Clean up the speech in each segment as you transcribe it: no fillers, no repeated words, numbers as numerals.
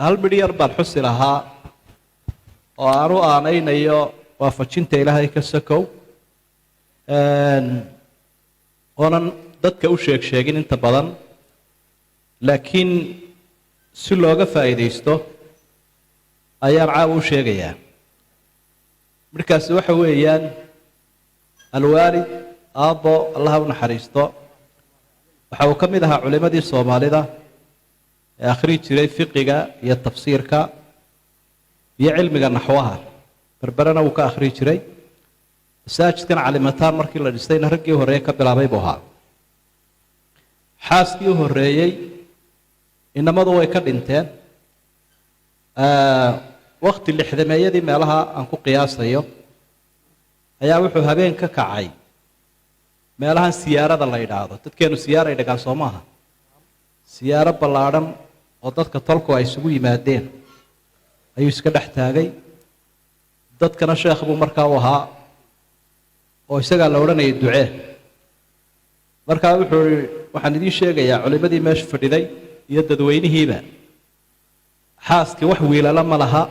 hal midhyar baan xusi lahaa oo aanu aanaynayo waafajinta ilaahay ka sakow oonan dadka u sheegin inta badan laakiin si looga faa'iidaysto ayaan caawa u sheegayaa markaasi waxa weeyaan alwaalid aabbo allaha u naxariisto waxa uu ka mid ahaa culimadii soomaalida ee akhri jiray fiqiga iyo tafsiirka iyo cilmiga naxwaha berberana wuu ka akhri jiray masaajidkan calimataan markii la dhistayna raggii horreeye ka bilaabay buu ahaa xaaskii u horreeyey inamadu way ka dhinteen wakti lixdameeyadii meelaha aan ku qiyaasayo ayaa wuxuu habeen ka kacay meelahan siyaarada la yidhaahdo dadkeenu siyaaray dhagaan soo maaha siyaaro ballaadhan oo dadka tolku ay isugu yimaadeen ayuu iska dhex taagay dadkana sheekh buu markaa u ahaa oo isagaa la odhanayay ducee markaa wuxuu i waxaan idiin sheegayaa culimadii meesha fadhiday iyo dadweynihiiba xaaskii wax wiilala ma laha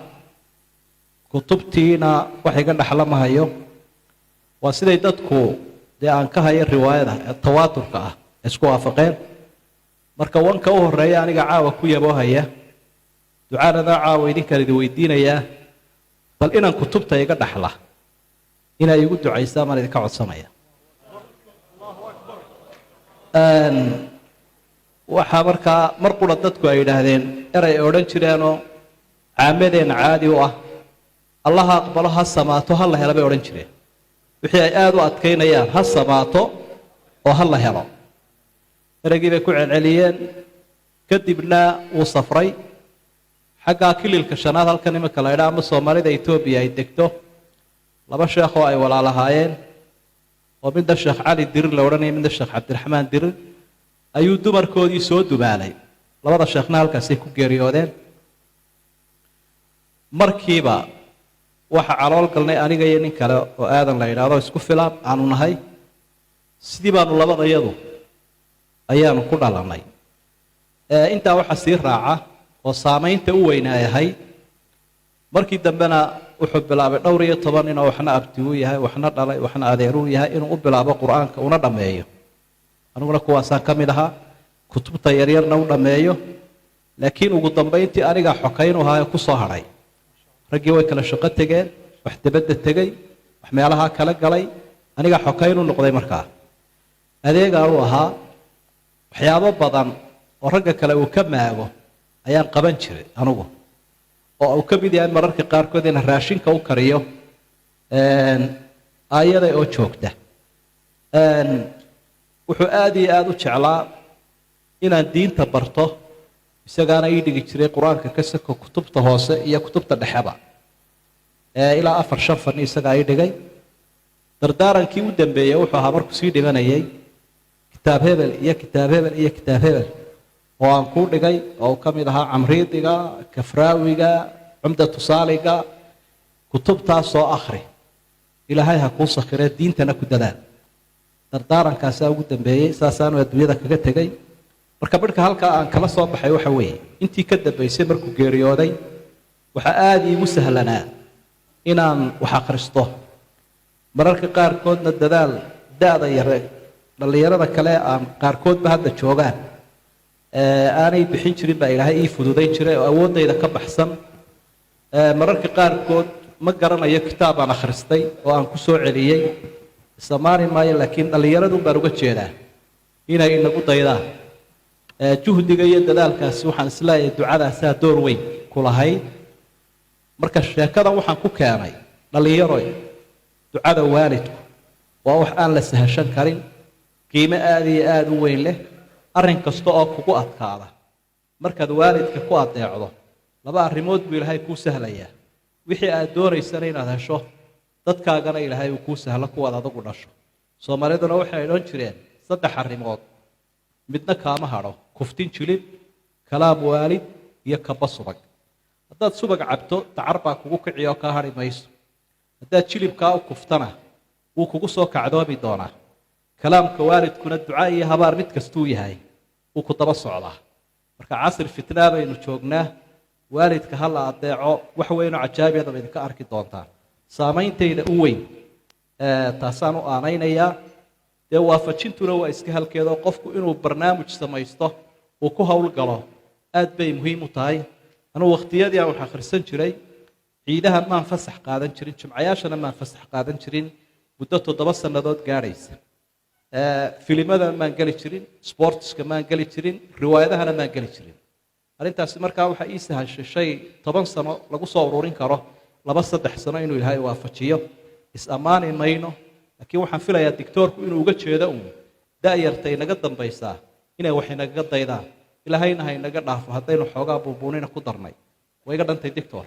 kutubtiina wax iga dhexla ma hayo waa siday dadku dee aan ka hayo riwaayada ee tawaaturka ah ee isku waafaqeen marka wanka u horreeya aniga caawa ku yaboohaya ducaanadaa caawa idinkaan idin weydiinayaa bal inaan kutubta iga dhaxla inay igu ducaysaa maan idinka codsanaya waxaa markaa mar qura dadku ay yidhaahdeen eray odhan jireenoo caamadeenna caadi u ah allaha aqbalo ha samaato ha la helo bay odhan jireen wixii ay aada u adkaynayaan ha samaato oo ha la helo ereygii bay ku celceliyeen kadibna wuu safray xaggaa kililka shanaad halkan iminka la ydhaa ama soomaalida etoobiya ay degto laba sheekh oo ay walaalahaayeen oo midna sheekh cali dirir la odhanaya midna sheekh cabdiraxmaan dirir ayuu dumarkoodii soo dumaalay labada sheekhna halkaasay ku geeriyoodeen markiiba waxa calool galnay aniga iyo nin kale oo aadan la yidhaahdo isku filaan aanu nahay sidii baanu labadayadu ayaanu ku dhalannay intaa waxaa sii raaca oo saamaynta u weynaayahay markii dambena wuxuu bilaabay dhowr iyo 10 inuu waxna abti u yahay waxna dhalay waxna adeer u yahay inuu u bilaabo qur-aanka una dhammeeyo aniguna kuwaasaan ka mid ahaa kutubta yaryarna u dhammeeyo laakiin ugu dambayntii aniga xokayn u ahaa ku soo hadhay raggii way kala shaqo tegeen wax dabadda tegey wax meelaha kala galay aniga xokayn u noqday markaa adeegaan u ahaa waxyaabo badan oo ragga kale uu ka maago ayaan qaban jiray anigu oo uu ka mid yahay mararka qaarkood in raashinka u kariyo aayada oo joogta wuxuu aad iyo aad u jeclaa inaan diinta barto isagaana ii dhigi jiray qur-aanka ka sako kutubta hoose iyo kutubta dhexeba ilaa 4-5 fan isagaa ii dhigay dardaarankii u dambeeyey wuxuu ahaa markuu sii dhimanayay kitaab hebel iyo kitaab hebel iyo kitaab hebel oo aan kuu dhigay oo uu ka mid ahaa camriidiga kafraawiga cumdatu saaliga kutubtaasoo akhri ilaahay ha kuu sakhiree diintana ku dadaal dardaarankaasaa ugu dambeeyey saasaanu adduunyada kaga tegay marka marka halkaa aan kala soo baxay waxa weeye intii ka dambaysay markuu geeriyooday waxaa aada iigu sahlanaa inaan wax akhristo mararka qaarkoodna dadaal da-da yare dhallinyarada kale aan qaarkoodba hadda joogaan aanay bixin jirin baa ilaahay ii fududayn jiray oo awooddayda ka baxsan mararka qaarkood ma garanayo kitaab aan akhristay oo aan ku soo celiyey isamaani maayo laakiin dhallinyaradun baan uga jeedaa inay inagu daydaan juhdiga iyo dadaalkaasi waxaan isleeyahay ducadaasaa door weyn ku lahayd marka sheekadan waxaan ku keenay dhallinyaroy ducada waalidku waa wax aan la sahashan karin qiimo aada iyo aada u weyn leh arrin kasta oo kugu adkaada markaad waalidka ku adeecdo laba arrimood buu ilaahay kuu sahlayaa wixii aad doonaysana inaad hesho dadkaagana ilaahay uu kuu sahlo kuwaad adigu dhasho soomaaliduna waxay odhan jireen 3 arrimood midna kaama hadho kuftin jilib kalaam waalid iyo kaba subag haddaad subag cabto dacar baa kugu kiciyo kaa hadhi mayso haddaad jilibkaa u kuftana wuu kugu soo kacdoomi doonaa kalaamka waalidkuna duca iyo habaar mid kastuu yahay wuu ku daba socdaa marka casri fitnaa baynu joognaa waalidka ha la adeeco wax weyn oo cajaabiyada baad ka arki doontaan saameyntayda u weyn taasaan u aanaynayaa dee waafajintuna waa iska halkeeda qofku inuu barnaamij samaysto uu ku howlgalo aad bay muhiim u tahay anuu waqtiyadii aan wax akhrisan jiray ciidaha maan fasax qaadan jirin jumcayaashana maan fasax qaadan jirin muddo 7 sannadood gaadhaysa filimada maan geli jirin sportska maan geli jirin riwaayadahana maan geli jirin arrintaasi markaa waxa ii sahashay 10 sano lagu soo ururin karo 2-3 sano inuu ilaahay waafajiyo is-amaani mayno laakiin waxaan filayaa diktoorku inuu uga jeedo da'yarta inaga dambaysaa inay wax inaga daydaan ilaahayna ha inaga dhaafo haddaynu xoogaa buubuunina ku darnay way iga dhantay diktoor